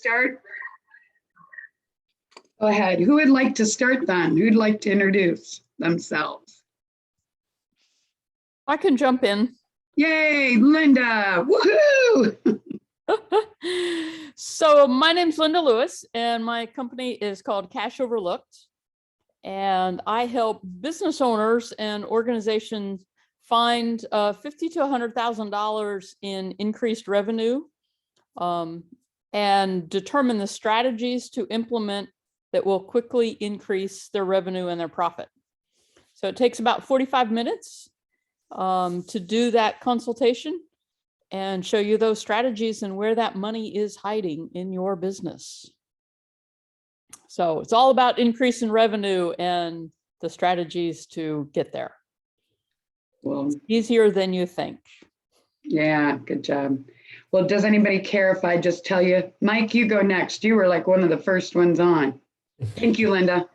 start? Go ahead. Who would like to start then? Who'd like to introduce themselves? I can jump in. Yay, Linda. Woohoo! So my name's Linda Lewis, and my company is called Cash Overlooked. And I help business owners and organizations find $50,000 to $100,000 in increased revenue and determine the strategies to implement that will quickly increase their revenue and their profit. So it takes about 45 minutes to do that consultation and show you those strategies and where that money is hiding in your business. So it's all about increasing revenue and the strategies to get there. Well, it's easier than you think. Yeah, good job. Well, does anybody care if I just tell you? Mike, you go next. You were like one of the first ones on. Thank you, Linda.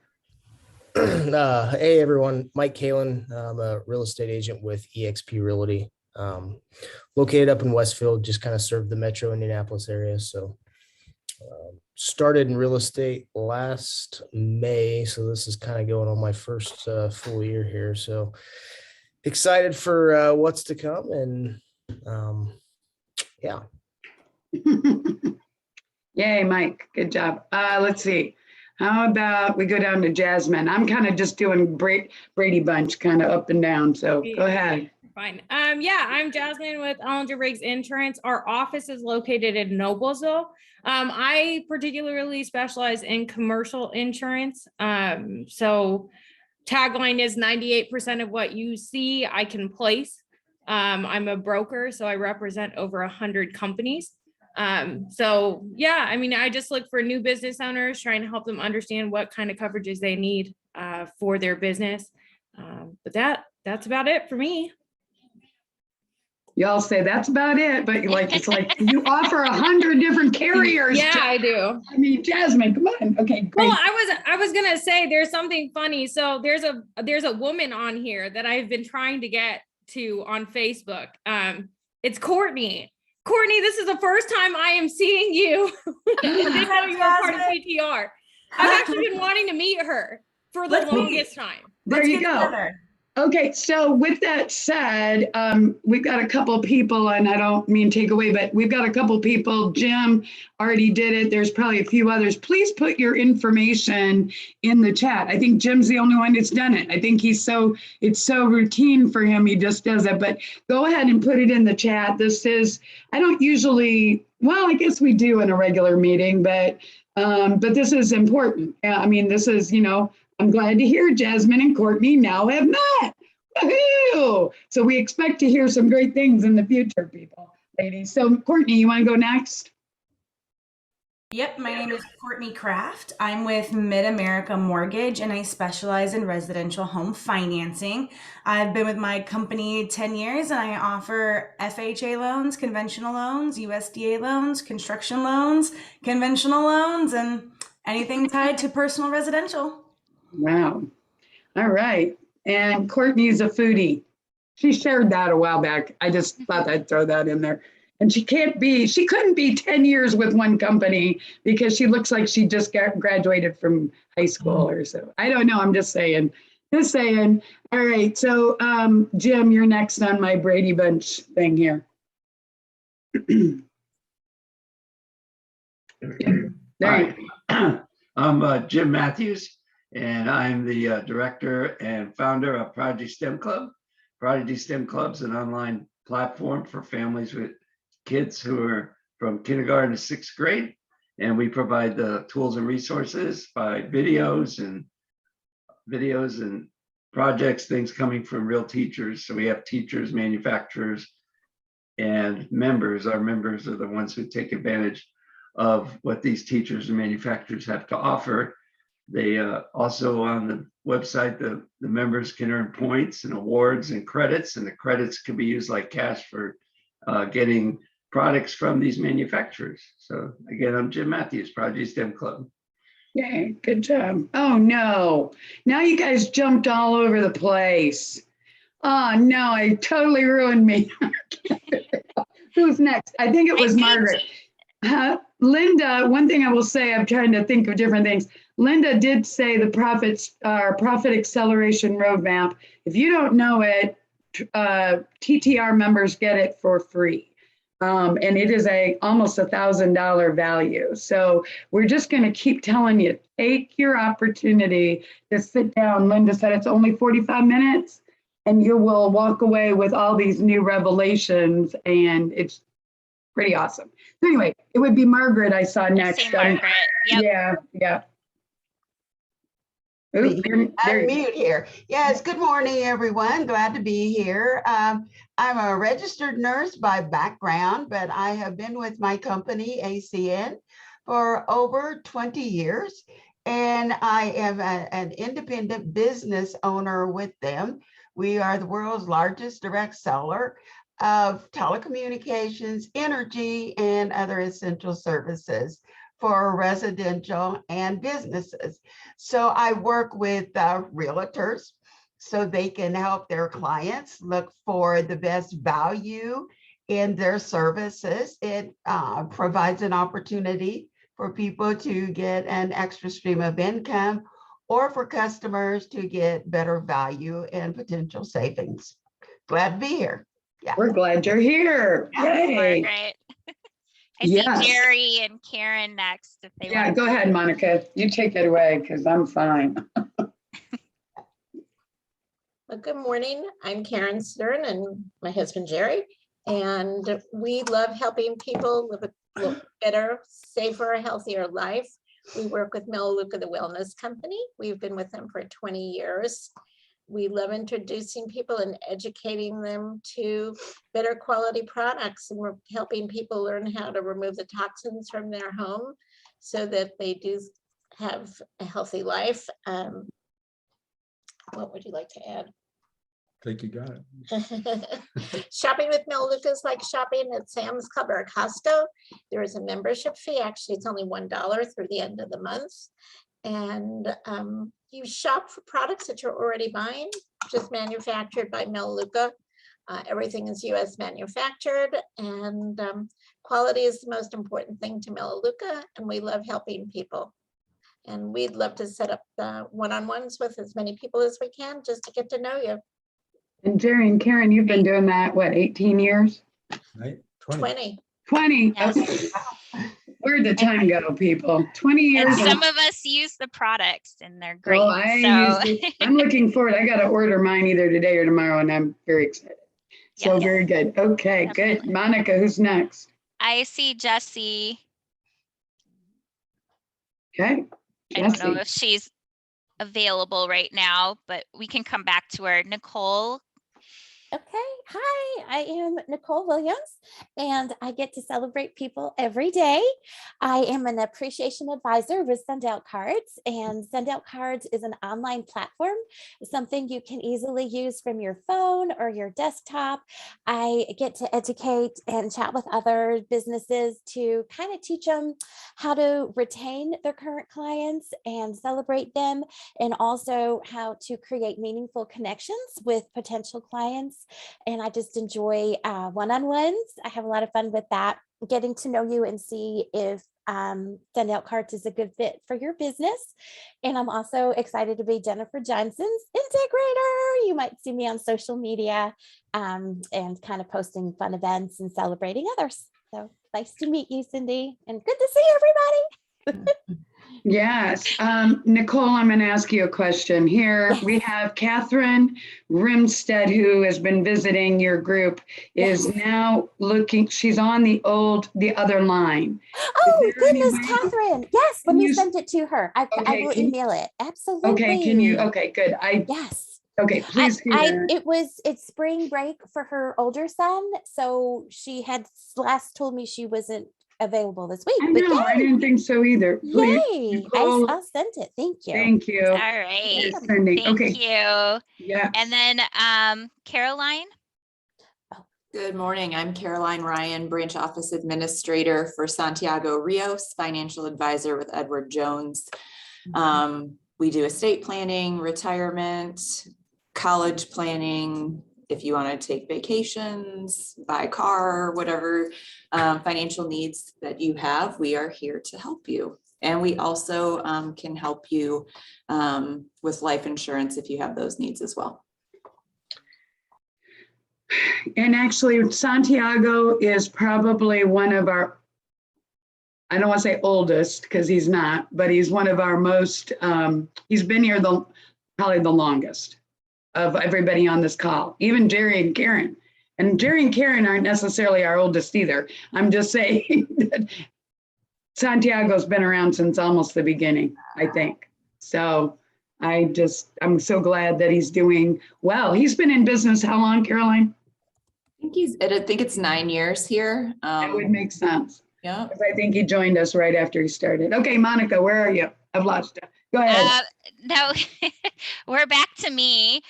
Hey, everyone. Mike Kalin. I'm a real estate agent with eXp Realty. Located up in Westfield, just kind of serve the metro Indianapolis area. So started in real estate last May. So this is kind of going on my first full year here. So excited for what's to come. And yeah. Yay, Mike. Good job. Let's see. How about we go down to Jasmine? I'm kind of just doing Brady Bunch kind of up and down. So go ahead. Fine. Yeah, I'm Jasmine with Ellinger Briggs Insurance. Our office is located in Noblesville. I particularly specialize in commercial insurance. So tagline is 98% of what you see, I can place. I'm a broker, so I represent over 100 companies. So yeah, I mean, I just look for new business owners, trying to help them understand what kind of coverages they need for their business. But that's about it for me. Y'all say that's about it, but it's like you offer 100 different carriers. Yeah, I do. I mean, Jasmine, come on. Okay, great. Well, I was gonna say there's something funny. So there's a woman on here that I've been trying to get to on Facebook. It's Courtney. Courtney, this is the first time I am seeing you. They know you are part of TTR. I've actually been wanting to meet her for the longest time. There you go. Together. Okay, so with that said, we've got a couple people, and I don't mean take away, but we've got a couple people. Jim already did it. There's probably a few others. Please put your information in the chat. I think Jim's the only one that's done it. I think it's so routine for him. He just does it, but go ahead and put it in the chat. I don't usually, well, I guess we do in a regular meeting, but this is important. I mean, this is, I'm glad to hear Jasmine and Courtney now have met. Woohoo! So we expect to hear some great things in the future, people, ladies. So Courtney, you want to go next? Yep, my name is Courtney Kraft. I'm with Mid-America Mortgage, and I specialize in residential home financing. I've been with my company 10 years, and I offer FHA loans, conventional loans, USDA loans, construction loans, conventional loans, and anything tied to personal residential. Wow. All right. And Courtney's a foodie. She shared that a while back. I just thought I'd throw that in there. And she couldn't be 10 years with one company because she looks like she just graduated from high school or so. I don't know. I'm just saying. All right. So Jim, you're next on my Brady Bunch thing here. There I'm Jim Matthews. And I'm the director and founder of Prodigy STEM Club. Prodigy STEM Club is an online platform for families with kids who are from kindergarten to 6th grade. And we provide the tools and resources by videos and projects, things coming from real teachers. So we have teachers, manufacturers, and members. Our members are the ones who take advantage of what these teachers and manufacturers have to offer. They also on the website, the members can earn points and awards and credits, and the credits can be used like cash for getting products from these manufacturers. So again, I'm Jim Matthews, Prodigy STEM Club. Yay, good job. Oh no, now you guys jumped all over the place. Oh no, I totally ruined me. Who's next? I think it was Margaret. Huh? Linda, one thing I will say, I'm trying to think of different things. Linda did say the profit acceleration roadmap. If you don't know it, TTR members get it for free. And it is almost $1,000 value. So we're just going to keep telling you, take your opportunity to sit down. Linda said it's only 45 minutes and you will walk away with all these new revelations, and it's pretty awesome. So anyway, it would be Margaret I saw next. See Margaret. Yep. Yeah. Ooh, there you go. Unmute here. Yes, good morning, everyone. Glad to be here. I'm a registered nurse by background, but I have been with my company, ACN, for over 20 years. And I am an independent business owner with them. We are the world's largest direct seller of telecommunications, energy, and other essential services for residential and businesses. So I work with realtors so they can help their clients look for the best value in their services. It provides an opportunity for people to get an extra stream of income, or for customers to get better value and potential savings. Glad to be here. Yeah. We're glad you're here. Yay. Margaret. I Yes. see Jerry and Karen next. If they Yeah, want. go ahead, Monica. You take it away because I'm fine. Well, good morning. I'm Karen Stern and my husband Jerry, and we love helping people live a little better, safer, healthier life. We work with Melaleuca, the wellness company. We've been with them for 20 years. We love introducing people and educating them to better quality products, and we're helping people learn how to remove the toxins from their home so that they do have a healthy life. What would you like to add? I think you got it. Shopping with Melaleuca is like shopping at Sam's Club or Costco. There is a membership fee. Actually, it's only $1 through the end of the month. And you shop for products that you're already buying, just manufactured by Melaleuca. Everything is US manufactured, and quality is the most important thing to Melaleuca, and we love helping people. And we'd love to set up one-on-ones with as many people as we can, just to get to know you. And Jerry and Karen, you've been doing that, what, 18 years? Right? 20. 20. Yes. Okay. Where'd the time go, people? 20 years. And some of us use the products and they're great. Oh, I'm looking forward. I got to order mine either today or tomorrow, and I'm very excited. So Yes. very good. Okay, good. Definitely. Monica, who's next? I see Jessie. Okay. I don't know Jessie. if she's available right now, but we can come back to her. Nicole. Okay, hi, I am Nicole Williams, and I get to celebrate people every day. I am an appreciation advisor with Send Out Cards, and Send Out Cards is an online platform, something you can easily use from your phone or your desktop. I get to educate and chat with other businesses to kind of teach them how to retain their current clients and celebrate them, and also how to create meaningful connections with potential clients. And I just enjoy one-on-ones. I have a lot of fun with that, getting to know you and see if Send Out Cards is a good fit for your business. And I'm also excited to be Jennifer Johnson's integrator. You might see me on social media and kind of posting fun events and celebrating others. So nice to meet you, Cindy, and good to see everybody. Yes. Nicole, I'm going to ask you a question here. Yes. We have Catherine Rimstead, who has been visiting your group, is Yes. now looking, she's on the other line. Oh, there any goodness, way- Catherine. Yes, let Can me you- send it to her. I Okay, will email it. Absolutely. Okay, can you, okay, good. Yes. Okay, please hear. It's spring break for her older son. So she had last told me she wasn't available this week. I But know, I yay, didn't think so either. Please, yay. Nicole. I'll send it. Thank you. Thank you. All right. Yes, Cindy. Thank Okay, you. yeah. And then Caroline. Good morning. I'm Caroline Ryan, Branch Office Administrator for Santiago Rios, Financial Advisor with Edward Jones. We do estate planning, retirement, college planning, if you want to take vacations, buy a car, whatever financial needs that you have, we are here to help you. And we also can help you with life insurance if you have those needs as well. And actually, Santiago is probably one of our, I don't want to say oldest because he's not, but he's one of our most, he's been here probably the longest of everybody on this call, even Jerry and Karen. And Jerry and Karen aren't necessarily our oldest either. I'm just saying that Santiago's been around since almost the beginning, I think. So I'm so glad that he's doing well. He's been in business how long, Caroline? I think it's 9 years here. That would make sense. Yeah. Because I think he joined us right after he started. Okay, Monica, where are you? I've lost you. Go ahead. No, we're back to me.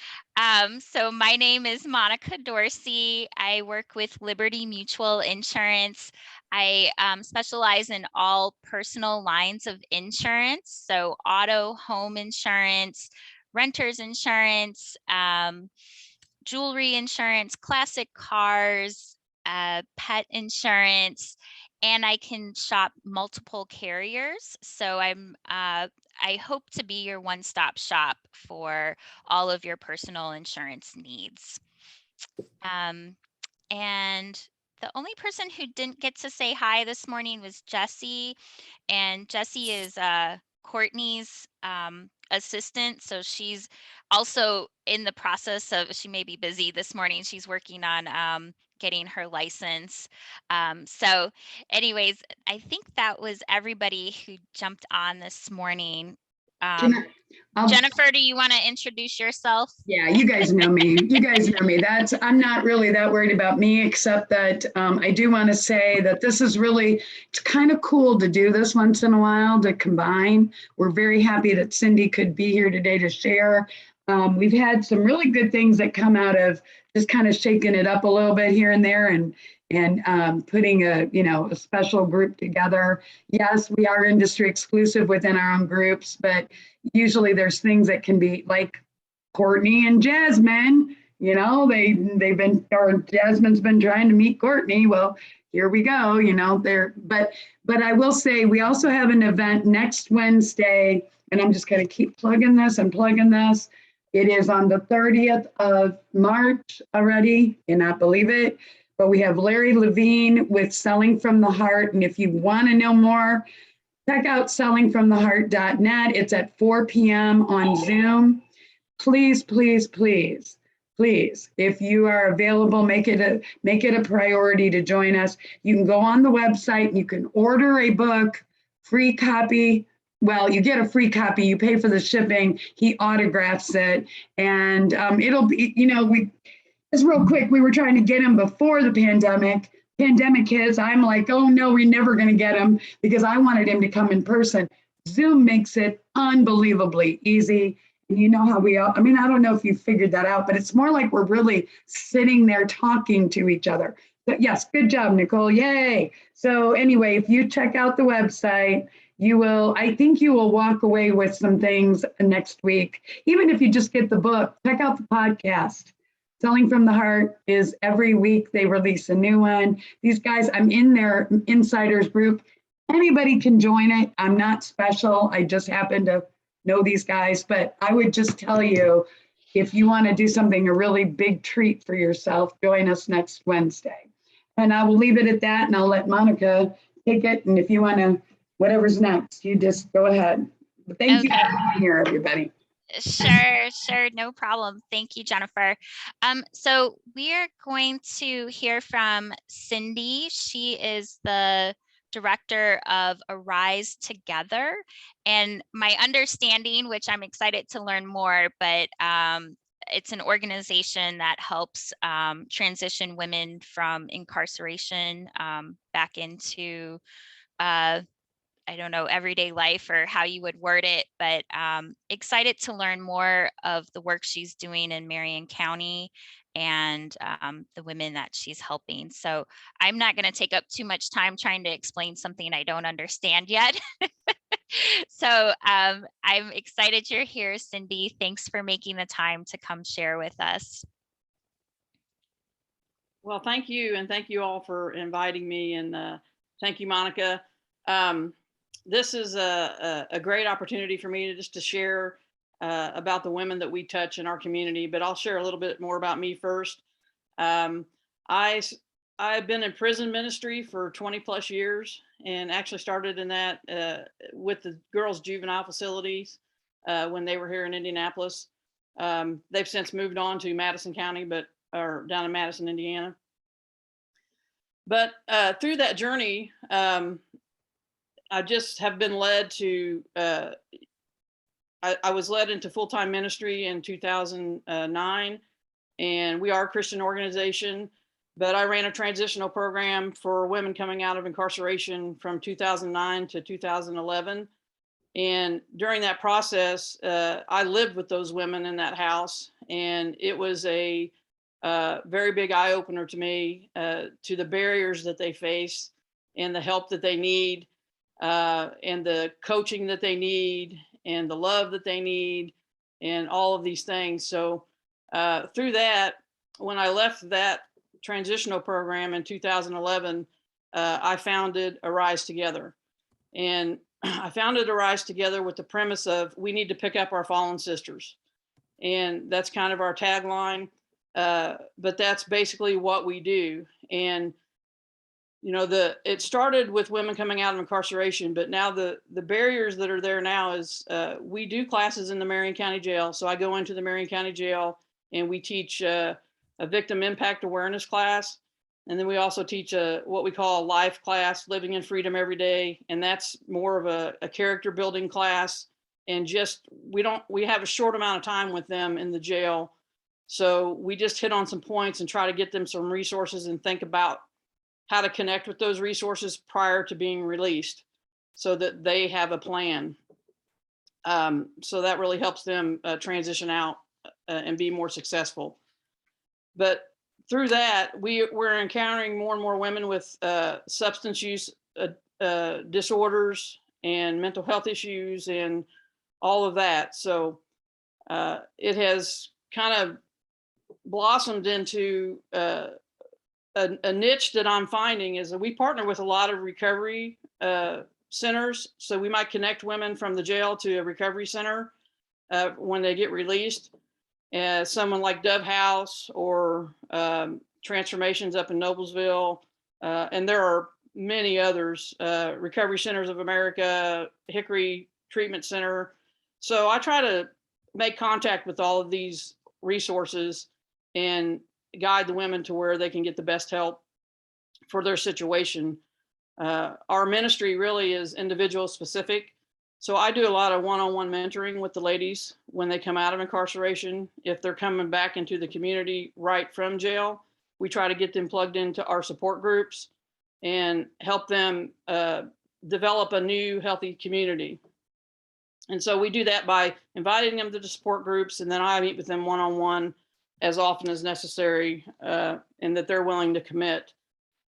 So my name is Monica Dorsey. I work with Liberty Mutual Insurance. I specialize in all personal lines of insurance. So auto, home insurance, renter's insurance, jewelry insurance, classic cars, pet insurance, and I can shop multiple carriers. So I hope to be your one-stop shop for all of your personal insurance needs. And the only person who didn't get to say hi this morning was Jessie. And Jessie is Courtney's assistant. So she's also in the process of, she may be busy this morning. She's working on getting her license. So anyways, I think that was everybody who jumped on this morning. Jennifer, do you want to introduce yourself? Yeah, you guys know me. You guys know me. I'm not really that worried about me, except that I do want to say that this is really, it's kind of cool to do this once in a while to combine. We're very happy that Cindy could be here today to share. We've had some really good things that come out of just kind of shaking it up a little bit here and there and putting a special group together. Yes, we are industry exclusive within our own groups, but usually there's things that can be like Courtney and Jasmine, Jasmine's been trying to meet Courtney. Well, here we go, but I will say we also have an event next Wednesday, and I'm just going to keep plugging this and plugging this. It is on the 30th of March already, cannot believe it. But we have Larry Levine with Selling from the Heart. And if you want to know more, check out sellingfromtheheart.net. It's at 4 p.m. on Zoom. Please, please, please, please, if you are available, make it a priority to join us. You can go on the website and you can order a book, free copy. Well, you get a free copy, you pay for the shipping, he autographs it, and it'll be, just real quick, we were trying to get him before the pandemic hits. I'm like, oh no, we're never going to get him because I wanted him to come in person. Zoom makes it unbelievably easy. And you know how I don't know if you figured that out, but it's more like we're really sitting there talking to each other. But yes, good job, Nicole, yay. So anyway, if you check out the website, I think you will walk away with some things next week. Even if you just get the book, check out the podcast. Selling from the Heart is every week they release a new one. These guys, I'm in their insiders group. Anybody can join it. I'm not special. I just happen to know these guys, but I would just tell you, if you want to do something, a really big treat for yourself, join us next Wednesday. And I will leave it at that, and I'll let Monica take it. And if you want to, whatever's next, you just go ahead. But thank you for being here, everybody. Sure, no problem. Thank you, Jennifer. So we are going to hear from Cindy. She is the director of Arise Together. And my understanding, which I'm excited to learn more, but it's an organization that helps transition women from incarceration back into I don't know, everyday life or how you would word it, but excited to learn more of the work she's doing in Marion County and the women that she's helping. So I'm not going to take up too much time trying to explain something I don't understand yet. So I'm excited you're here, Cindy. Thanks for making the time to come share with us. Well, thank you. And thank you all for inviting me. And thank you, Monica. This is a great opportunity for me to just to share about the women that we touch in our community, but I'll share a little bit more about me first. I've been in prison ministry for 20 plus years and actually started in that with the girls' juvenile facilities when they were here in Indianapolis. They've since moved on to Madison County, or down in Madison, Indiana. But through that journey, I just have been led to, I was led into full-time ministry in 2009, and we are a Christian organization, but I ran a transitional program for women coming out of incarceration from 2009 to 2011. And during that process, I lived with those women in that house, and it was a very big eye opener to me, to the barriers that they face and the help that they need, and the coaching that they need and the love that they need and all of these things. So through that, when I left that transitional program in 2011, I founded Arise Together. And I founded Arise Together with the premise of we need to pick up our fallen sisters. And that's kind of our tagline. But that's basically what we do. And you know, it started with women coming out of incarceration, but now the barriers that are there now is we do classes in the Marion County Jail. So I go into the Marion County Jail and we teach a victim impact awareness class. And then we also teach what we call a life class, living in freedom every day. And that's more of a character building class. And just, we have a short amount of time with them in the jail. So we just hit on some points and try to get them some resources and think about how to connect with those resources prior to being released so that they have a plan. So that really helps them transition out and be more successful. But through that, we're encountering more and more women with substance use disorders and mental health issues and all of that. So it has kind of blossomed into a niche that I'm finding is that we partner with a lot of recovery centers. So we might connect women from the jail to a recovery center when they get released. Someone like Dove House or Transformations up in Noblesville. And there are many others, Recovery Centers of America, Hickory Treatment Center. So I try to make contact with all of these resources and guide the women to where they can get the best help for their situation. Our ministry really is individual specific. So I do a lot of one-on-one mentoring with the ladies when they come out of incarceration. If they're coming back into the community right from jail, we try to get them plugged into our support groups and help them develop a new healthy community. And so we do that by inviting them to the support groups, and then I meet with them one-on-one as often as necessary, and that they're willing to commit.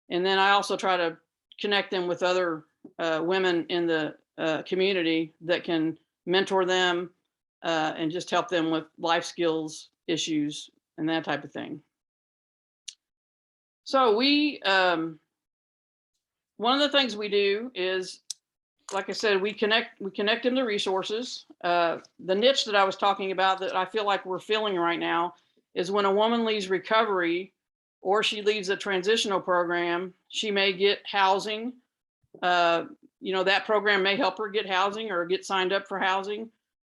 And then I also try to connect them with other women in the community that can mentor them and just help them with life skills issues and that type of thing. So one of the things we do is, like I said, we connect them to resources. The niche that I was talking about that I feel like we're feeling right now is when a woman leaves recovery or she leaves a transitional program, she may get housing. You know, that program may help her get housing or get signed up for housing,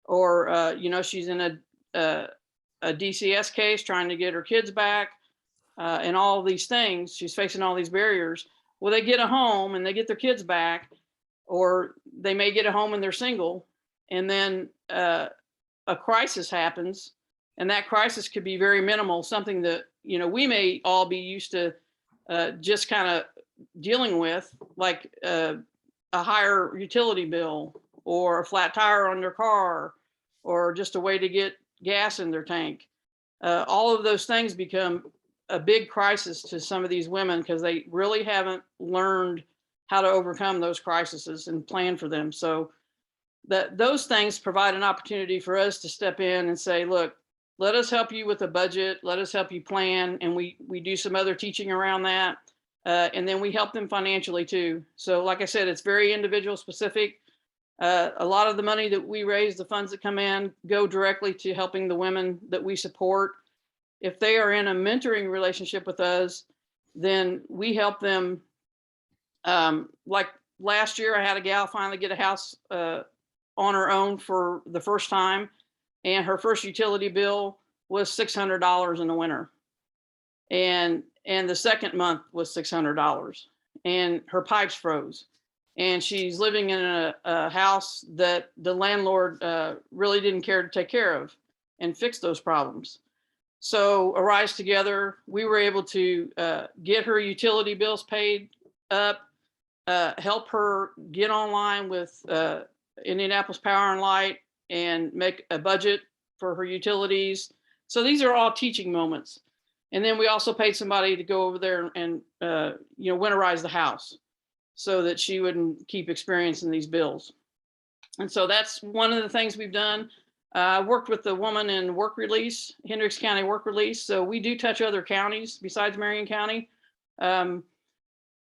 or, you know, she's in a DCS case trying to get her kids back and all of these things. She's facing all these barriers. Well, they get a home and they get their kids back, or they may get a home and they're single, and then a crisis happens, and that crisis could be very minimal, something that, you know, we may all be used to just kind of dealing with, like a higher utility bill or a flat tire on their car or just a way to get gas in their tank. All of those things become a big crisis to some of these women because they really haven't learned how to overcome those crises and plan for them. So those things provide an opportunity for us to step in and say, look, let us help you with a budget, let us help you plan, and we do some other teaching around that. And then we help them financially too. So like I said, it's very individual specific. A lot of the money that we raise, the funds that come in, go directly to helping the women that we support. If they are in a mentoring relationship with us, then we help them. Like last year, I had a gal finally get a house on her own for the first time, and her first utility bill was $600 in the winter, and the second month was $600, and her pipes froze, and she's living in a house that the landlord really didn't care to take care of and fix those problems. So Arise Together, we were able to get her utility bills paid up, help her get online with Indianapolis Power and Light and make a budget for her utilities. So these are all teaching moments. And then we also paid somebody to go over there and winterize the house so that she wouldn't keep experiencing these bills. And so that's one of the things we've done. I worked with the woman in work release, Hendricks County work release. So we do touch other counties besides Marion County. I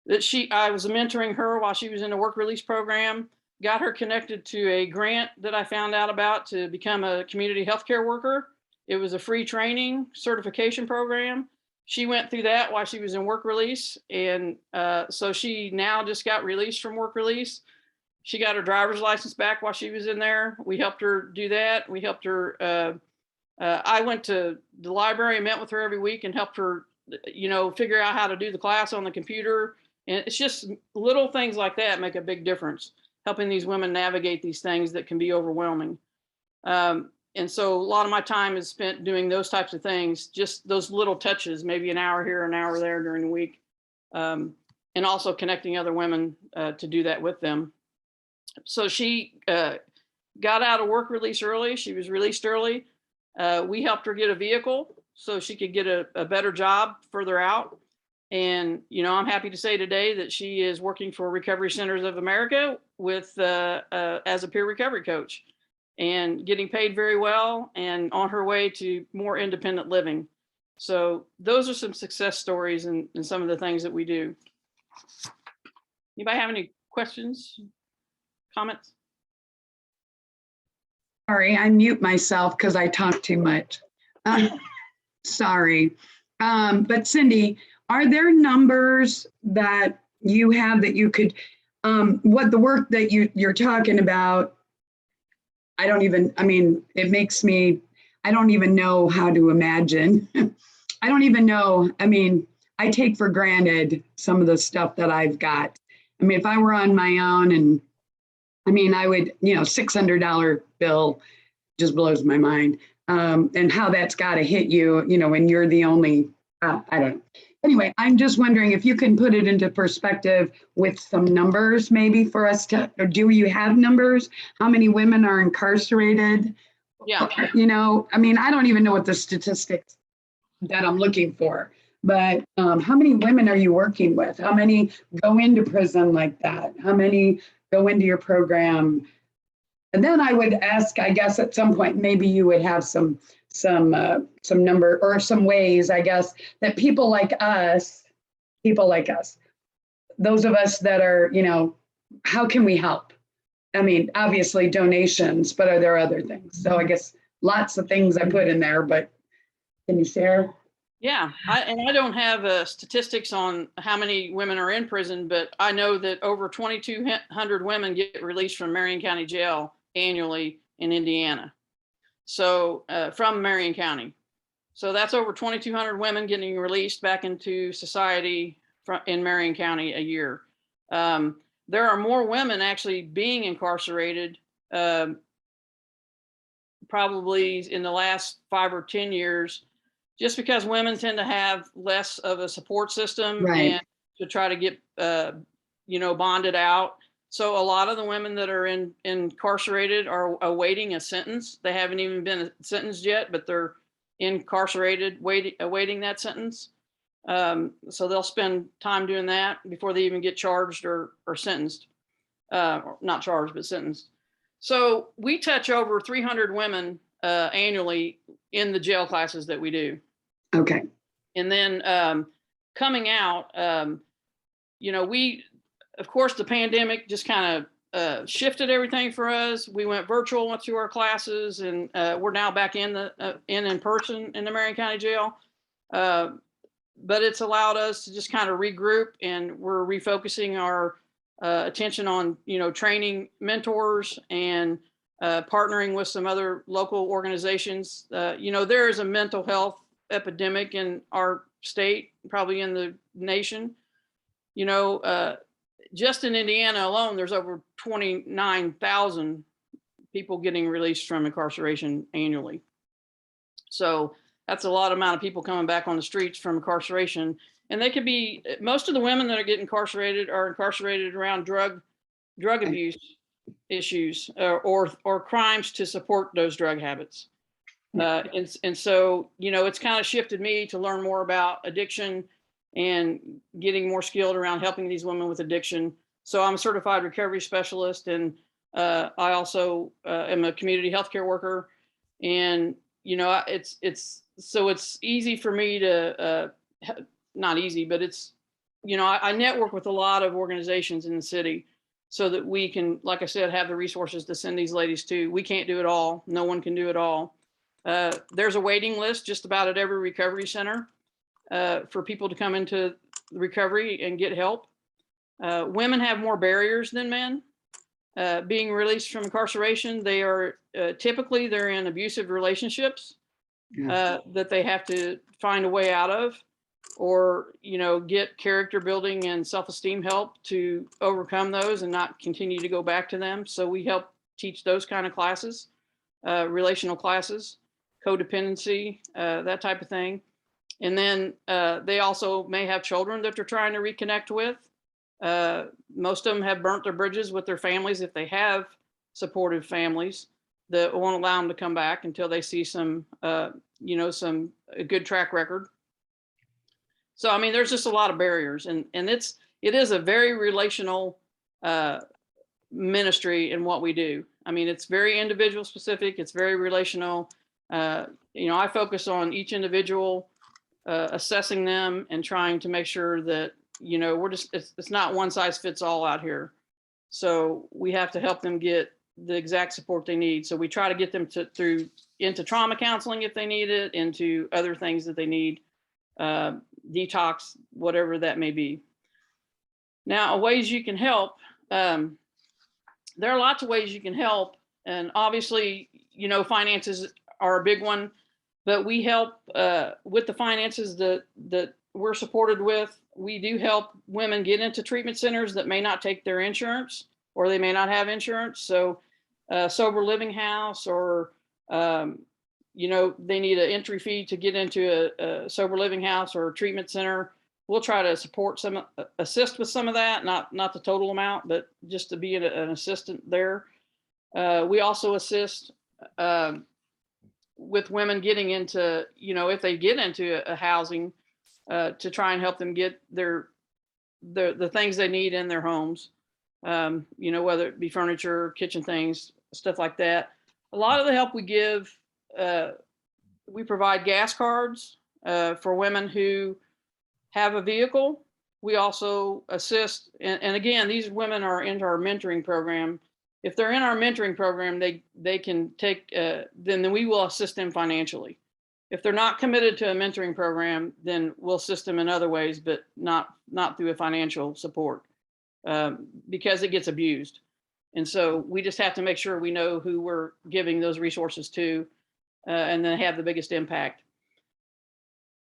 was mentoring her while she was in a work release program, got her connected to a grant that I found out about to become a community healthcare worker. It was a free training certification program. She went through that while she was in work release. And so she now just got released from work release. She got her driver's license back while she was in there. We helped her do that. We helped her. I went to the library and met with her every week and helped her, figure out how to do the class on the computer. And it's just little things like that make a big difference, helping these women navigate these things that can be overwhelming. And so a lot of my time is spent doing those types of things, just those little touches, maybe an hour here, an hour there during the week. And also connecting other women to do that with them. So she got out of work release early. She was released early. We helped her get a vehicle so she could get a better job further out. And, I'm happy to say today that she is working for Recovery Centers of America with as a peer recovery coach and getting paid very well and on her way to more independent living. So those are some success stories and some of the things that we do. Anybody have any questions, comments? Sorry, I mute myself because I talk too much. Sorry. But Cindy, are there numbers that you have that you could, what the work that you're talking about, I don't even know how to imagine. I don't even know. I take for granted some of the stuff that I've got. If I were on my own and I would, $600 bill just blows my mind. And how that's got to hit you, when you're the only, I don't know. Anyway, I'm just wondering if you can put it into perspective with some numbers, maybe for us to, or do you have numbers? How many women are incarcerated? Yeah. I don't even know what the statistics that I'm looking for, but how many women are you working with? How many go into prison like that? How many go into your program? And then I would ask, I guess at some point, maybe you would have some number or some ways, I guess, that people like us, those of us that are, how can we help? Obviously donations, but are there other things? So I guess lots of things I put in there, but can you share? Yeah, I don't have statistics on how many women are in prison, but I know that over 2,200 women get released from Marion County Jail annually in Indiana. So from Marion County. So that's over 2,200 women getting released back into society in Marion County a year. There are more women actually being incarcerated probably in the last 5 or 10 years, just because women tend to have less of a support system, right, and to try to get, bonded out. So a lot of the women that are incarcerated are awaiting a sentence. They haven't even been sentenced yet, but they're incarcerated, awaiting that sentence. So they'll spend time doing that before they even get charged or sentenced. Not charged, but sentenced. So we touch over 300 women annually in the jail classes that we do. Okay. And then coming out, of course, the pandemic just kind of shifted everything for us. We went virtual, went through our classes, and we're now back in person in the Marion County Jail. But it's allowed us to just kind of regroup, and we're refocusing our attention on, training mentors and partnering with some other local organizations. There is a mental health epidemic in our state, probably in the nation. Just in Indiana alone, there's over 29,000 people getting released from incarceration annually. So that's a lot amount of people coming back on the streets from incarceration. And they could be, most of the women that are getting incarcerated are incarcerated around drug abuse issues or crimes to support those drug habits. And so, it's kind of shifted me to learn more about addiction and getting more skilled around helping these women with addiction. So I'm a certified recovery specialist, and I also am a community healthcare worker. And, it's easy for me to, not easy, but it's, I network with a lot of organizations in the city so that we can, like I said, have the resources to send these ladies to. We can't do it all. No one can do it all. There's a waiting list just about at every recovery center for people to come into recovery and get help. Women have more barriers than men. Being released from incarceration, they are typically they're in abusive relationships that they have to find a way out of, or get character building and self-esteem help to overcome those and not continue to go back to them. So we help teach those kind of classes, relational classes, codependency, that type of thing. And then they also may have children that they're trying to reconnect with. Most of them have burnt their bridges with their families if they have supportive families that won't allow them to come back until they see some a good track record. So, I mean, there's just a lot of barriers, and it is a very relational ministry in what we do. I mean, it's very individual specific. It's very relational. I focus on each individual, assessing them and trying to make sure that, it's not one size fits all out here. So we have to help them get the exact support they need. So we try to get them into trauma counseling if they need it, into other things that they need, detox, whatever that may be. Now, ways you can help. There are lots of ways you can help. And obviously, finances are a big one, but we help with the finances that we're supported with. We do help women get into treatment centers that may not take their insurance, or they may not have insurance. So sober living house, or, they need an entry fee to get into a sober living house or a treatment center. We'll try to assist with some of that, not the total amount, but just to be an assistant there. We also assist with women getting into, if they get into a housing, to try and help them get the things they need in their homes, whether it be furniture, kitchen things, stuff like that. A lot of the help we give, we provide gas cards for women who have a vehicle. We also assist, and again, these women are into our mentoring program. If they're in our mentoring program, they can take, then we will assist them financially. If they're not committed to a mentoring program, then we'll assist them in other ways, but not through a financial support, because it gets abused. And so we just have to make sure we know who we're giving those resources to, and then have the biggest impact.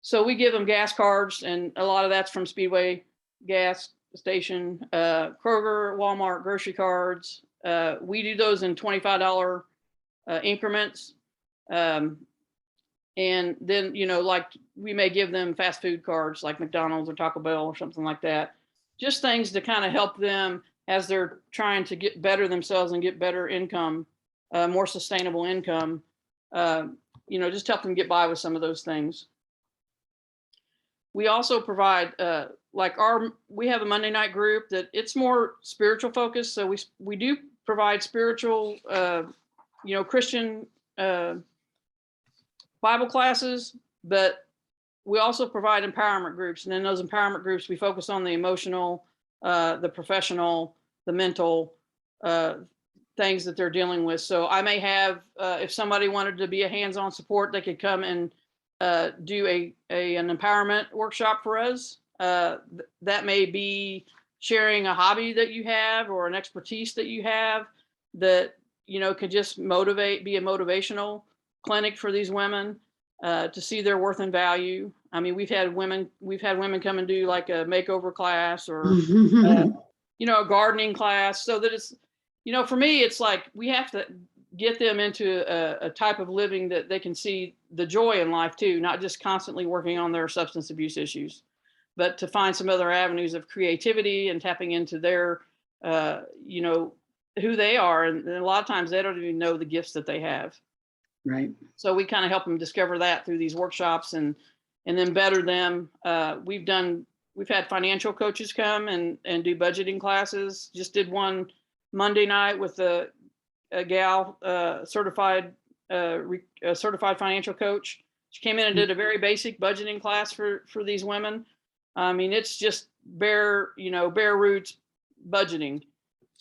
So we give them gas cards, and a lot of that's from Speedway gas station, Kroger, Walmart, grocery cards. We do those in $25 increments. And then, like we may give them fast food cards like McDonald's or Taco Bell or something like that. Just things to kind of help them as they're trying to get better themselves and get better income, more sustainable income. Just help them get by with some of those things. We also provide, we have a Monday night group that it's more spiritual focused. So we do provide spiritual, Christian Bible classes, but we also provide empowerment groups. And in those empowerment groups, we focus on the emotional, the professional, the mental things that they're dealing with. So I may have, if somebody wanted to be a hands-on support, they could come and do an empowerment workshop for us. That may be sharing a hobby that you have or an expertise that you have that, you know, could just be a motivational clinic for these women to see their worth and value. I mean, we've had women come and do like a makeover class or, you know, a gardening class, so that it's, you know, for me, it's like we have to get them into a type of living that they can see the joy in life too, not just constantly working on their substance abuse issues, but to find some other avenues of creativity and tapping into their, you know, who they are. And a lot of times they don't even know the gifts that they have. Right. So we kind of help them discover that through these workshops and then better them. We've had financial coaches come and do budgeting classes. Just did one Monday night with a gal, certified financial coach. She came in and did a very basic budgeting class for these women. I mean, it's just bare roots budgeting,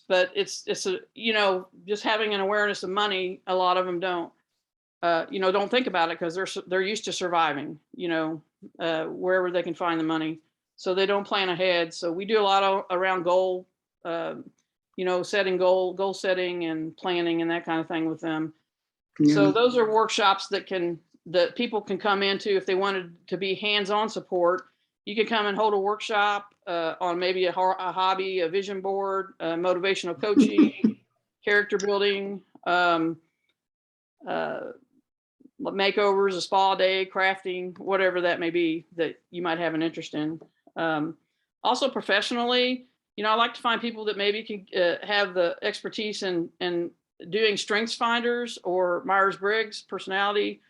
but it's a, you know, just having an awareness of money. A lot of them don't think about it because they're used to surviving, you know, wherever they can find the money. So they don't plan ahead. So we do a lot around goal, setting goal setting and planning and that kind of thing with them. Yeah. So those are workshops that people can come into if they wanted to be hands-on support. You can come and hold a workshop on maybe a hobby, a vision board, motivational coaching, character building, makeovers, a spa day, crafting, whatever that may be that you might have an interest in. Also professionally, you know, I like to find people that maybe can have the expertise in doing strengths finders or Myers-Briggs personality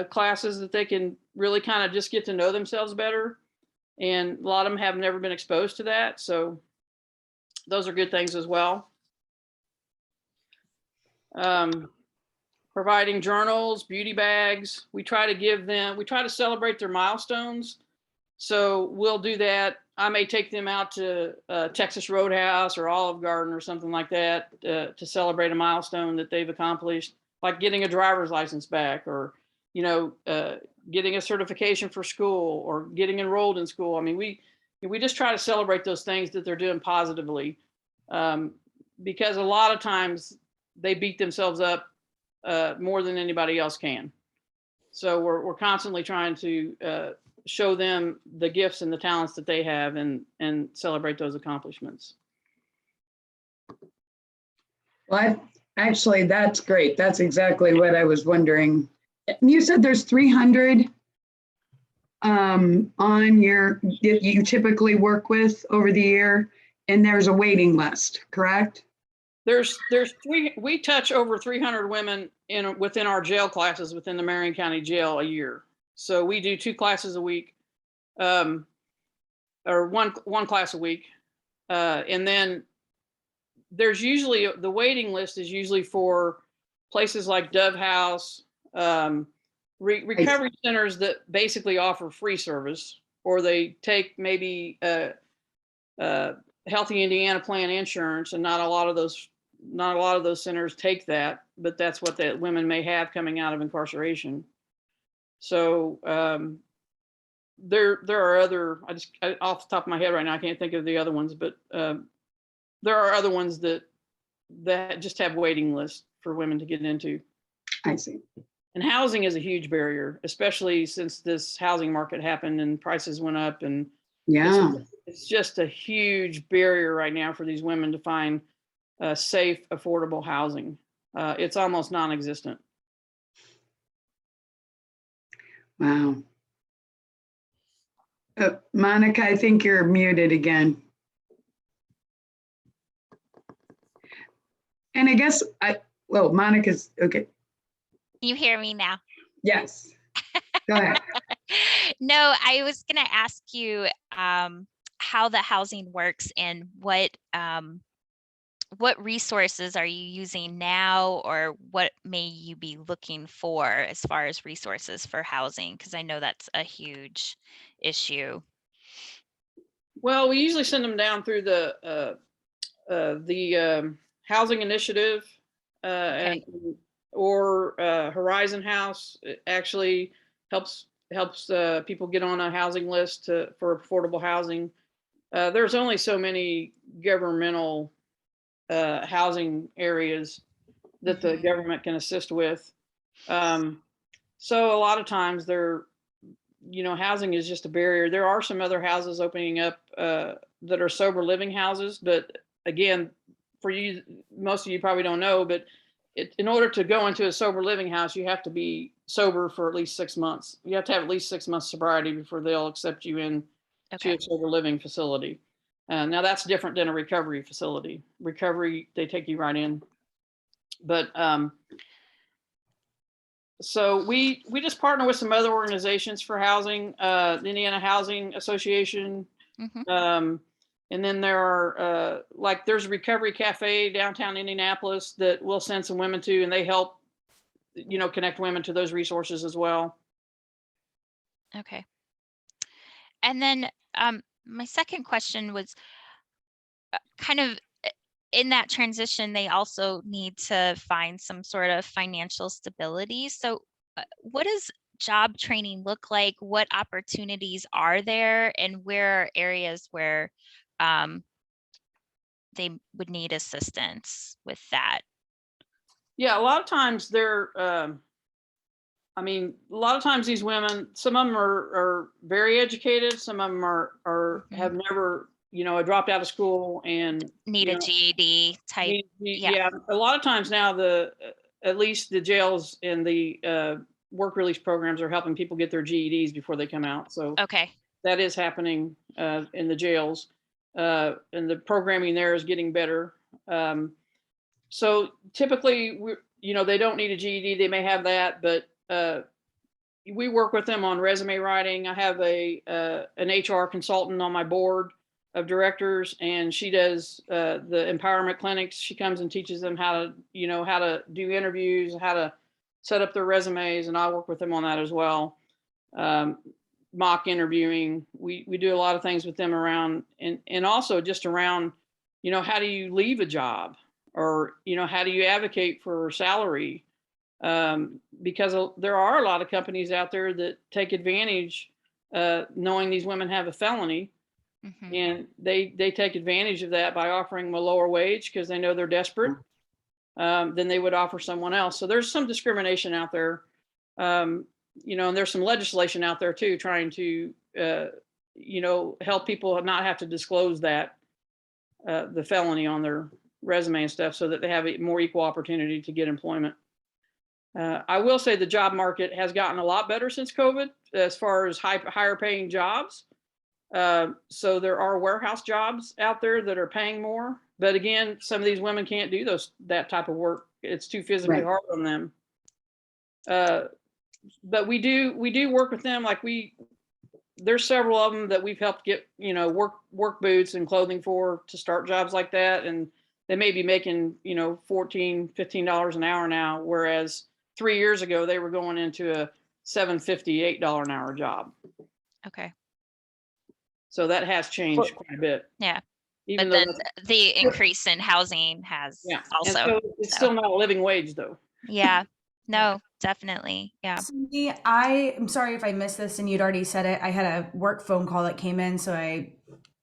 classes that they can really kind of just get to know themselves better. And a lot of them have never been exposed to that. So those are good things as well. Providing journals, beauty bags. We try to celebrate their milestones. So we'll do that. I may take them out to Texas Roadhouse or Olive Garden or something like that to celebrate a milestone that they've accomplished, like getting a driver's license back or, you know, getting a certification for school or getting enrolled in school. I mean, we just try to celebrate those things that they're doing positively because a lot of times they beat themselves up more than anybody else can. So we're constantly trying to show them the gifts and the talents that they have and celebrate those accomplishments. Well, actually, that's great. That's exactly what I was wondering. You said there's 300 you typically work with over the year, and there's a waiting list, correct? We touch over 300 women within our jail classes within the Marion County Jail a year. So we do 2 classes a week, or one class a week. And then there's usually, the waiting list is usually for places like Dove House, recovery centers that basically offer free service, or they take maybe Healthy Indiana plan insurance, and not a lot of those centers take that, but that's what the women may have coming out of incarceration. So there are other, off the top of my head right now, I can't think of the other ones, but there are other ones that just have waiting lists for women to get into. I see. And housing is a huge barrier, especially since this housing market happened and prices went up, and yeah, it's just a huge barrier right now for these women to find safe, affordable housing. It's almost non-existent. Wow. Monica, I think you're muted again. And I guess Monica's okay. You hear me now? Yes. Go ahead. No, I was going to ask you how the housing works and what what resources are you using now, or what may you be looking for as far as resources for housing? Because I know that's a huge issue. Well, we usually send them down through the housing initiative and or Horizon House. It actually helps people get on a housing list for affordable housing. There's only so many governmental housing areas that the government can assist with. So a lot of times housing is just a barrier. There are some other houses opening up that are sober living houses, but again, for you, most of you probably don't know, but in order to go into a sober living house, you have to be sober for at least 6 months. You have to have at least 6 months sobriety before they'll accept you in to a sober living facility. Now that's different than a recovery facility. Recovery, they take you right in. But so we just partner with some other organizations for housing, the Indiana Housing Association. And then there are there's a Recovery Cafe downtown Indianapolis that we'll send some women to, and they help, connect women to those resources as well. Okay. And then my second question was kind of in that transition, they also need to find some sort of financial stability. So what does job training look like? What opportunities are there, and where are areas where they would need assistance with that? Yeah, a lot of times a lot of times these women, some of them are very educated, some of them are have never, dropped out of school and need a GED type. Yeah, a lot of times now at least the jails and the work release programs are helping people get their GEDs before they come out. So that is happening in the jails, and the programming there is getting better. So typically, they don't need a GED. They may have that, but we work with them on resume writing. I have an HR consultant on my board of directors, and she does the empowerment clinics. She comes and teaches them how to do interviews, how to set up their resumes, and I work with them on that as well. Mock interviewing. We do a lot of things with them around, and also just around, how do you leave a job, or how do you advocate for salary? Because there are a lot of companies out there that take advantage, knowing these women have a felony, and they take advantage of that by offering them a lower wage because they know they're desperate than they would offer someone else. So there's some discrimination out there, and there's some legislation out there too, trying to help people not have to disclose that the felony on their resume and stuff, so that they have a more equal opportunity to get employment. I will say the job market has gotten a lot better since COVID as far as higher paying jobs. So there are warehouse jobs out there that are paying more, but again, some of these women can't do that type of work. It's too physically hard on them. But we do work with them. There's several of them that we've helped get, work boots and clothing for to start jobs like that. And they may be making, $14, $15 an hour now, whereas 3 years ago, they were going into a $7.50, $8 an hour job. Okay. So that has changed quite a bit. Yeah. Even but then the increase in housing has also. And so it's still not a living wage though. Yeah. No, definitely. Yeah. Cindy, I am sorry if I missed this and you'd already said it. I had a work phone call that came in, so I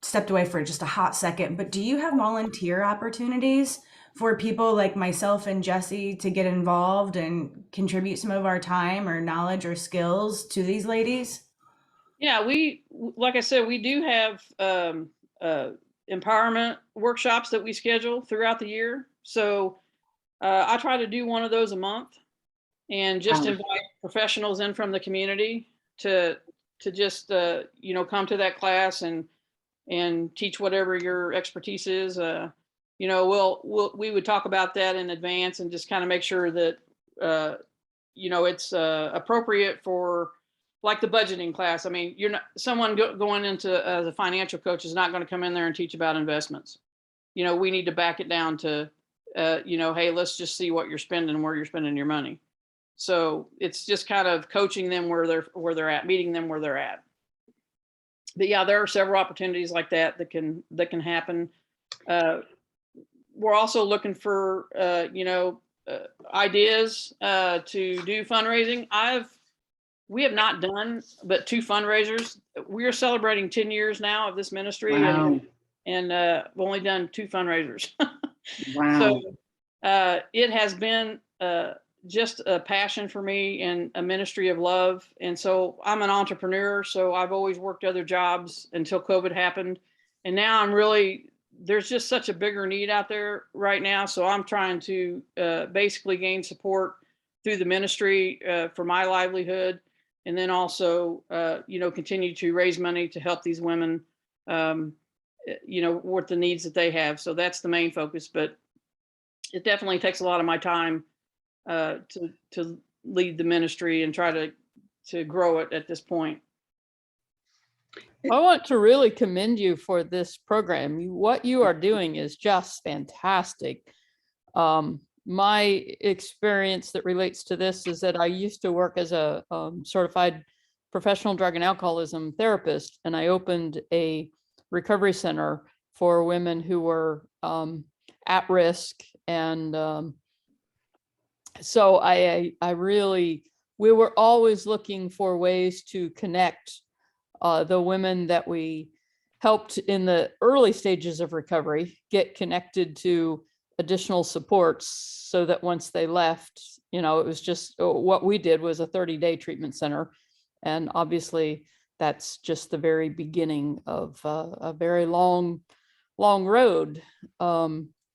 stepped away for just a hot second. But do you have volunteer opportunities for people like myself and Jesse to get involved and contribute some of our time or knowledge or skills to these ladies? Yeah, like I said, we do have empowerment workshops that we schedule throughout the year. So I try to do one of those a month, and just invite professionals in from the community to just come to that class and teach whatever your expertise is. We would talk about that in advance and just kind of make sure that it's appropriate for, like, the budgeting class. I mean, you're not someone going into as a financial coach is not going to come in there and teach about investments. you know, we need to back it down to, you know, hey, let's just see what you're spending, where you're spending your money. So it's just kind of coaching them where they're at, meeting them where they're at. But yeah, there are several opportunities like that that can happen. We're also looking for you know, ideas to do fundraising. We have not done but 2 fundraisers. We are celebrating 10 years now of this ministry, Wow. and we've only done 2 fundraisers. Wow. So it has been just a passion for me and a ministry of love. And so I'm an entrepreneur, so I've always worked other jobs until COVID happened. And now there's just such a bigger need out there right now. So I'm trying to basically gain support through the ministry for my livelihood. And then also, you know, continue to raise money to help these women, you know, with the needs that they have. So that's the main focus, but it definitely takes a lot of my time to lead the ministry and try to grow it at this point. I want to really commend you for this program. What you are doing is just fantastic. My experience that relates to this is that I used to work as a certified professional drug and alcoholism therapist, and I opened a recovery center for women who were at risk. And so we were always looking for ways to connect the women that we helped in the early stages of recovery get connected to additional supports, so that once they left, you know, it was just what we did was a 30-day treatment center. And obviously that's just the very beginning of a very long road.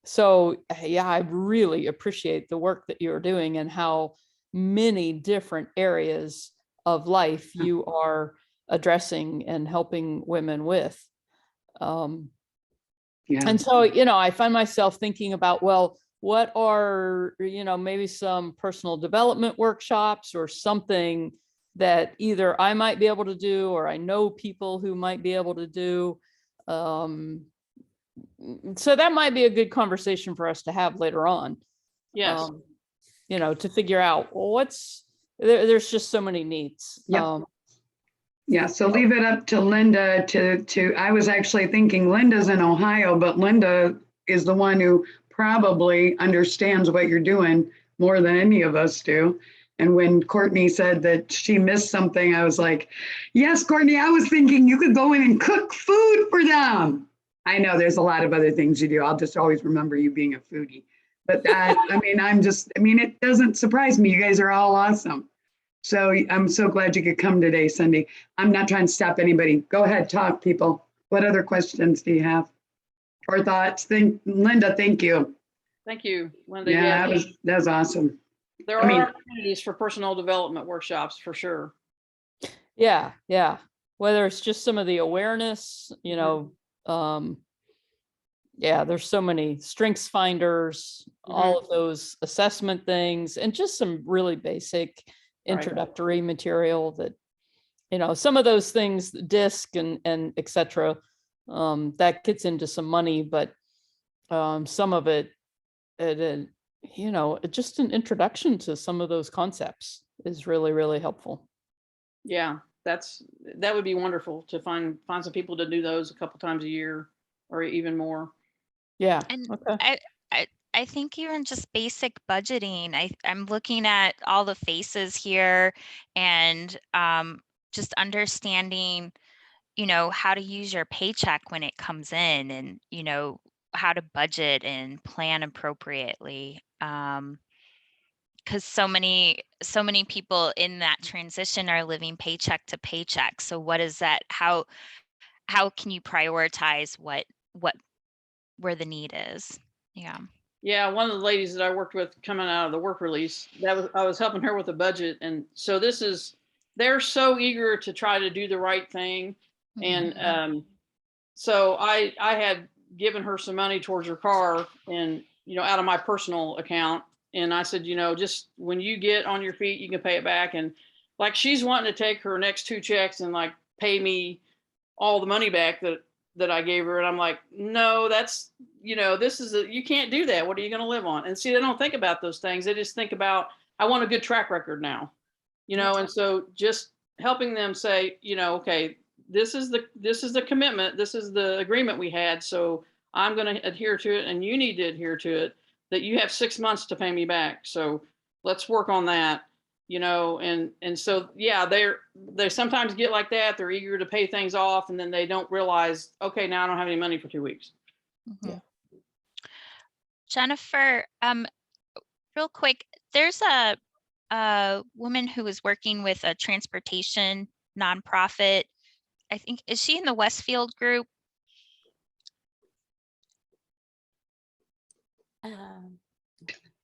So yeah, I really appreciate the work that you're doing and how many different areas of life you are addressing and helping women with. Yeah. And so, you know, I find myself thinking about, well, what are, you know, maybe some personal development workshops or something that either I might be able to do, or I know people who might be able to do. So that might be a good conversation for us to have later on. Yes. You know, to figure out, well, there's just so many needs. Yeah. Yeah, so leave it up to Linda I was actually thinking Linda's in Ohio, but Linda is the one who probably understands what you're doing more than any of us do. And when Courtney said that she missed something, I was like, yes, Courtney, I was thinking you could go in and cook food for them. I know there's a lot of other things you do. I'll just always remember you being a foodie. But that, it doesn't surprise me. You guys are all awesome. So I'm so glad you could come today, Cindy. I'm not trying to stop anybody. Go ahead, talk, people. What other questions do you have or thoughts? Linda, thank you. Thank you, Linda. Yeah, that was awesome. There are opportunities for personal development workshops for sure. Yeah. Whether it's just some of the awareness, you know, yeah, there's so many strengths finders, all of those assessment things, and just some really basic introductory material that, you know, some of those things, DISC and etc. That gets into some money, but some of it, you know, just an introduction to some of those concepts is really, really helpful. Yeah, that would be wonderful to find some people to do those a couple times a year or even more. Yeah. And Okay. I think even just basic budgeting, I'm looking at all the faces here and just understanding, you know, how to use your paycheck when it comes in, and, you know, how to budget and plan appropriately. Because so many people in that transition are living paycheck to paycheck. So what is that? How can you prioritize where the need is? Yeah. Yeah, one of the ladies that I worked with coming out of the work release, I was helping her with a budget. And so they're so eager to try to do the right thing. And so I had given her some money towards her car and, you know, out of my personal account. And I said, you know, just when you get on your feet, you can pay it back. And like, she's wanting to take her next 2 checks and like pay me all the money back that that I gave her. And I'm like, no, that's, you can't do that. What are you going to live on? And see, they don't think about those things. They just think about, I want a good track record now, and so just helping them say, okay, this is the commitment. This is the agreement we had. So I'm going to adhere to it, and you need to adhere to it, that you have 6 months to pay me back. So let's work on that, and so, yeah, they sometimes get like that. They're eager to pay things off, and then they don't realize, okay, now I don't have any money for 2 weeks. Mhm. Jennifer, real quick, there's a woman who is working with a transportation nonprofit. I think, is she in the Westfield group?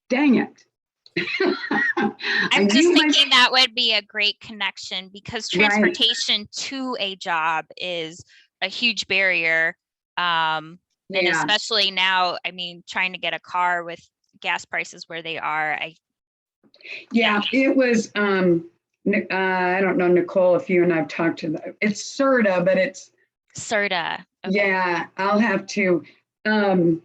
Dang it. I'm just thinking that would be a great connection, because transportation to a job is a huge barrier. And especially now, I mean, trying to get a car with gas prices where they are. It was, I don't know, Nicole, if you and I've talked to them. It's CERTA, but it's CERTA. Okay. Yeah, I'll have to, I'll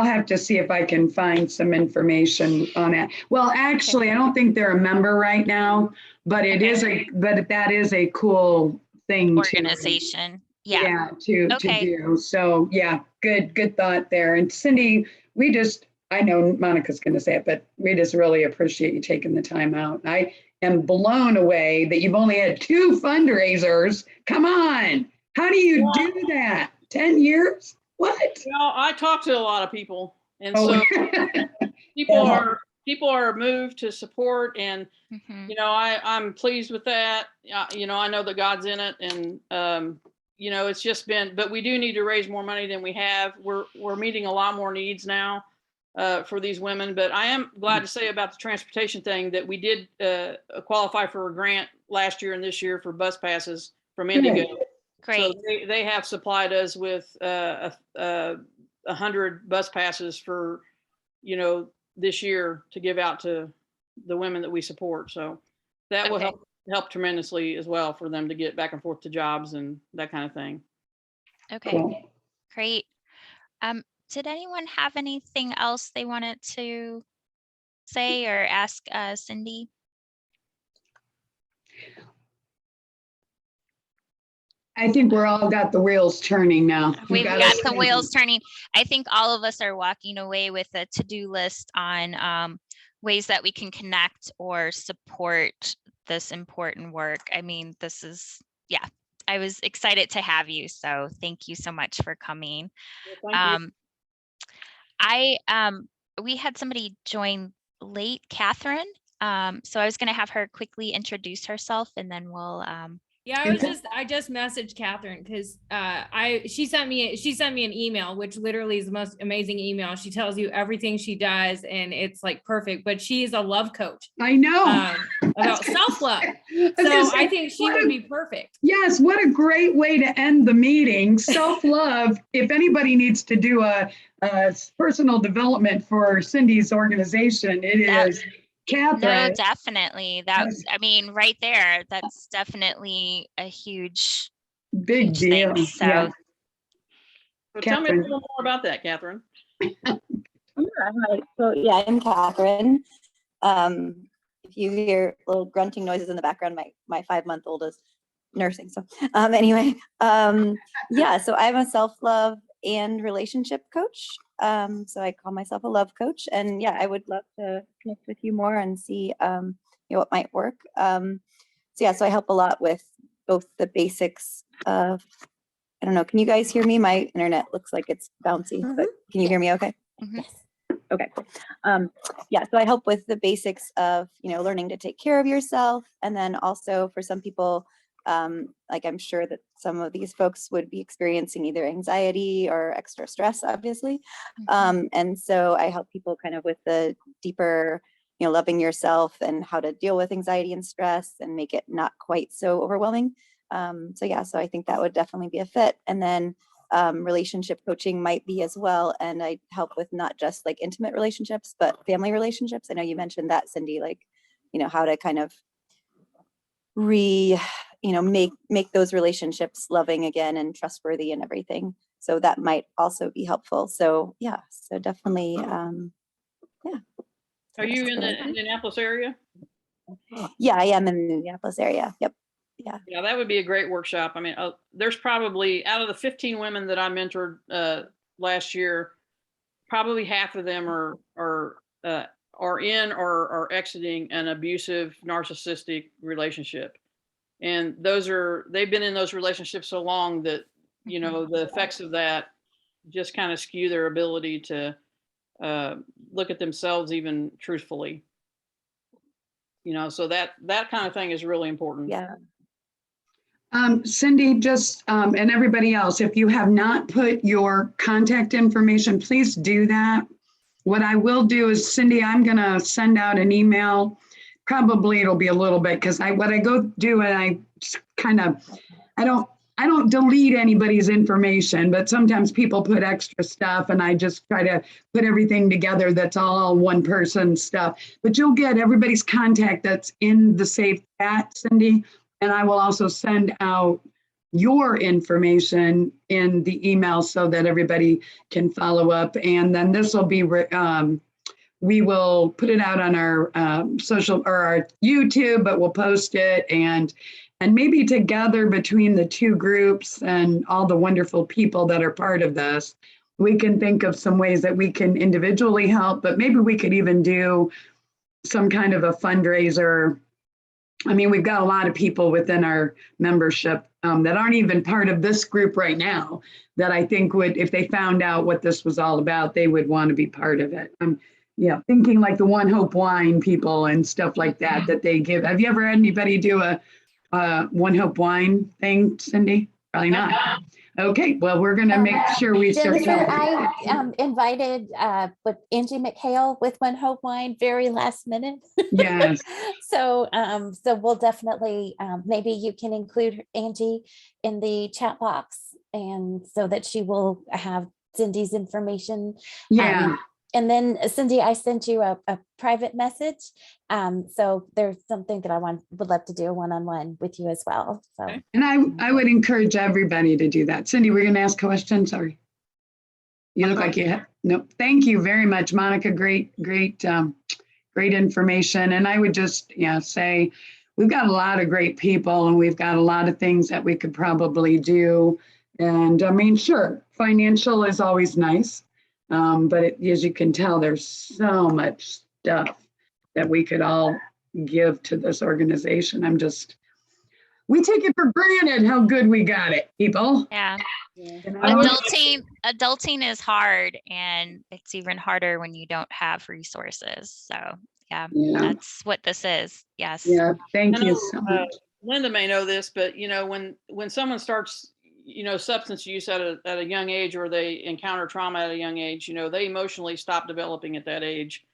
have to see if I can find some information on it. Well, actually, I don't think they're a member right now, but that is a cool thing organization. To do. So yeah, good thought there. And Cindy, I know Monica's going to say it, but we just really appreciate you taking the time out. I am blown away that you've only had 2 fundraisers. Come on. How do you do that? 10 years? What? I talk to a lot of people, and so people are moved to support, and I'm pleased with that. I know that God's in it, and it's just been. But we do need to raise more money than we have. We're meeting a lot more needs now for these women. But I am glad to say about the transportation thing that we did qualify for a grant last year and this year for bus passes from Indigo. Great. So they have supplied us with 100 bus passes for, this year to give out to the women that we support. So that will help tremendously as well for them to get back and forth to jobs and that kind of thing. Okay, cool. Great. Did anyone have anything else they wanted to say or ask Cindy? I think we're all got the wheels turning now. We've got the wheels turning. I think all of us are walking away with a to-do list on ways that we can connect or support this important work. I mean, this is, I was excited to have you. So thank you so much for coming. Well, thank you. We had somebody join late, Catherine. So I was going to have her quickly introduce herself, and then we'll I just messaged Catherine because she sent me an email, which literally is the most amazing email. She tells you everything she does, and it's like perfect. But she is a love coach. I know about self-love. So I think she would be perfect. Yes, what a great way to end the meeting. Self-love. If anybody needs to do a personal development for Cindy's organization, it is Catherine. No, definitely. I mean, right there, that's definitely a huge deal. Thing. So, yeah. So tell me a little more about that, Catherine. So I'm Catherine. If you hear little grunting noises in the background, my 5-month-old is nursing. So anyway, so I'm a self-love and relationship coach. So I call myself a love coach, and I would love to connect with you more and see what might work. So I help a lot with both the basics of, I don't know, can you guys hear me? My internet looks like it's bouncy, but can you hear me okay? Yes. Okay, cool. So I help with the basics of, learning to take care of yourself. And then also for some people, like I'm sure that some of these folks would be experiencing either anxiety or extra stress, obviously. And so I help people kind of with the deeper, loving yourself and how to deal with anxiety and stress and make it not quite so overwhelming. So I think that would definitely be a fit. And then relationship coaching might be as well. And I help with not just like intimate relationships, but family relationships. I know you mentioned that, Cindy, like, how to kind of make those relationships loving again and trustworthy and everything. So that might also be helpful. So yeah, so definitely, yeah. Are you That's in what I the think. Indianapolis area? Yeah, I am in the Minneapolis area. Yep. Yeah. Yeah, that would be a great workshop. I mean, there's probably out of the 15 women that I mentored last year, probably half of them are in or are exiting an abusive narcissistic relationship. And they've been in those relationships so long that, you know, the effects of that just kind of skew their ability to look at themselves even truthfully. You know, so that kind of thing is really important. Yeah. Cindy, just, and everybody else, if you have not put your contact information, please do that. What I will do is, Cindy, I'm going to send out an email. Probably it'll be a little bit, because what I go do, and I kind of, I don't delete anybody's information, but sometimes people put extra stuff and I just try to put everything together that's all one person stuff. But you'll get everybody's contact that's in the safe chat, Cindy. And I will also send out your information in the email so that everybody can follow up. And then this will be, we will put it out on our social or our YouTube, but we'll post it and maybe together between the two groups and all the wonderful people that are part of this, we can think of some ways that we can individually help, but maybe we could even do some kind of a fundraiser. I mean, we've got a lot of people within our membership that aren't even part of this group right now that I think would, if they found out what this was all about, they would want to be part of it. Yeah, thinking like the One Hope Wine people and stuff like that, that they give. Have you ever had anybody do a One Hope Wine thing, Cindy? Probably not. Okay, well, we're going to make sure we start. Jennifer, I invited with Angie McHale with One Hope Wine very last minute. Yes. So we'll definitely, maybe you can include Angie in the chat box, and so that she will have Cindy's information. Yeah. And then Cindy, I sent you a private message. So there's something that I would love to do one-on-one with you as well. So. Okay. And I would encourage everybody to do that. Cindy, we're going to ask a question. Sorry. You look like you have, no, thank you very much, Monica. Great information. And I would just, say we've got a lot of great people and we've got a lot of things that we could probably do. And I mean, sure, financial is always nice. But as you can tell, there's so much stuff that we could all give to this organization. We take it for granted how good we got it, people. Yeah. Adulting is hard, and it's even harder when you don't have resources. So yeah. That's what this is. Yes. Yeah. Thank you so much. Linda may know this, but when someone starts substance use at a young age, or they encounter trauma at a young age, they emotionally stop developing at that age.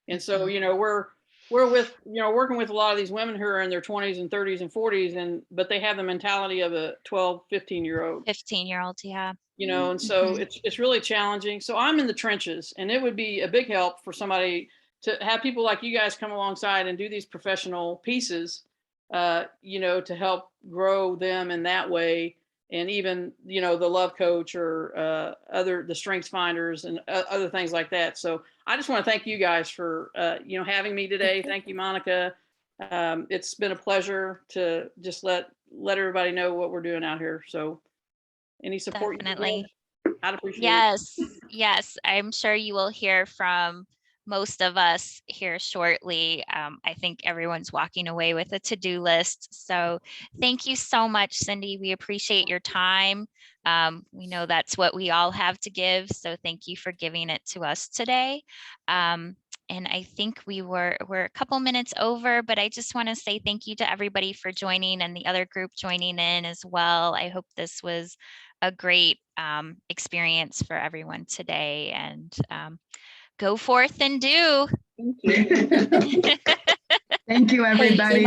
And so, we're working with a lot of these women who are in their 20s and 30s and 40s, but they have the mentality of a 12, 15-year-old. 15-year-old, yeah. And so it's really challenging. So I'm in the trenches, and it would be a big help for somebody to have people like you guys come alongside and do these professional pieces, to help grow them in that way. And even, the love coach or the strengths finders and other things like that. So I just want to thank you guys for, having me today. Thank you, Monica. It's been a pleasure to just let everybody know what we're doing out here. So any support, definitely, I'd appreciate it. Yes. I'm sure you will hear from most of us here shortly. I think everyone's walking away with a to-do list. So thank you so much, Cindy. We appreciate your time. We know that's what we all have to give. So thank you for giving it to us today. And I think we're a couple minutes over, but I just want to say thank you to everybody for joining, and the other group joining in as well. I hope this was a great experience for everyone today, and go forth and do. Thank you, everybody.